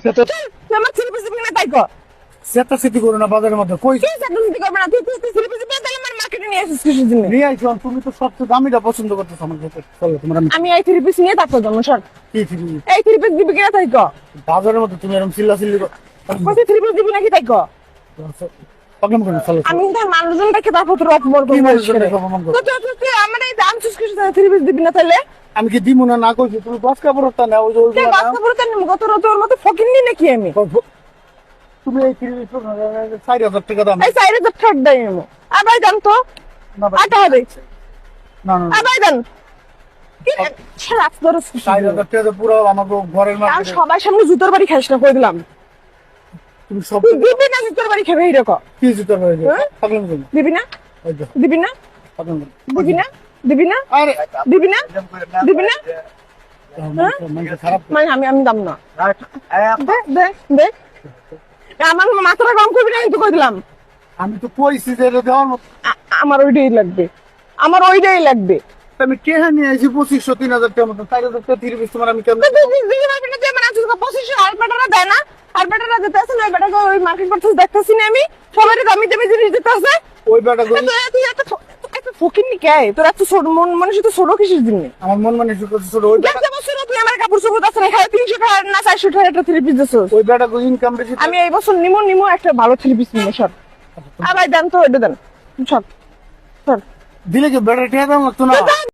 আমার three piece দিবি না তাই কর। সেটা সিটি করো না বাজারের মধ্যে কই কি সেটা দিতে করবে না, তুই থ্রি পিস দিবি তাহলে আমার মার্কেটে নিয়ে আসিস কিসের জন্য? নিয়ে আইছো তুমি তো সবচেয়ে দামিটা পছন্দ করতেছো আমার কাছে চলো তোমার আমি এই থ্রি পিস নিয়ে তারপর জন্ম সর। কি থ্রি এই থ্রি পিস দিবি কিনা তাই কর। বাজারের মধ্যে তুমি এরকম চিল্লা চিল্লি কত থ্রি পিস দিবি নাকি তাই কর। প্রবলেম করো চলো আমি তার মানুষজনটাকে তারপর তোর অপমান কি করবো। মানুষজনটাকে অপমান করবো? তুই আমার এই দাম চুজ কিছু থ্রি পিস দিবি না তাহলে? আমি কি দিমু না কইছি তুমি দশ কাপড়টা নাও ওই যে তুই ওইগুলো নাও। বাচ্চা পড়তে নেবো কত তোর মতো ফকির নি নাকি আমি? তুমি এই থ্রি 4,000 টাকা দাম এই সাইডে তো ঠক দেয় নেবো। আবার জান তো না ভাই, আটা হবে। না না আবার জান কি ছাড়া তোর 4,000 টাকা পুরো আমাকে ঘরের আর মার্কেটে সবার সামনে জুতোর বাড়ি খাইস না কই দিলাম। তুমি সব তুই দিবি না জুতোর বাড়ি খাবে এইরকম? কি জুতো হয়ে যায় হ্যাঁ? প্রবলেম করো দিবি না ওই যে দিবি না প্রবলেম করো দিবি না দিবি না আরে দিবি না দিবি না মানে খারাপ মানে আমি দাম না দে দে দে আমার মাথাটা গরম করবি না কিন্তু কই দিলাম। আমি তো কইছি যে এটা দেওয়ার মতো আমার ওইটাই লাগবে, আমার ওইটাই লাগবে। আমি কেহা নিয়ে আইছি 2,500-3,000 টাকা মতো 4,000 টাকা 3 পিস তোমার আমি কেমন দিদি পারবি না যে মানে আজকে 25 আর বেটারা দেয় না, আর বেটারা দিতে আছে না, বেটাকে ওই মার্কেট করতে দেখতেছি না আমি সবাই দামি দামি জিনিস দিতে আছে। ওই বেটা কই তুই এত ফকির নি কে তোর এত ছোট মন মানুষ তো ছোট কিসের জন্য? আমার মন মানে শুরু করছে ছোট ওই বেটা গেছে বছর তুই আমার কাপড় চোপড় আছে না খায় 300 টাকা না 400 টাকা একটা থ্রি পিস দিছিস। ওই বেটা কই ইনকাম বেশি আমি এই বছর নিমো একটা ভালো থ্রি পিস নিমো সর। আবার দেন তো এটা দেন সর সর। দিলে কি বেটা টাকা দাম লাগতো না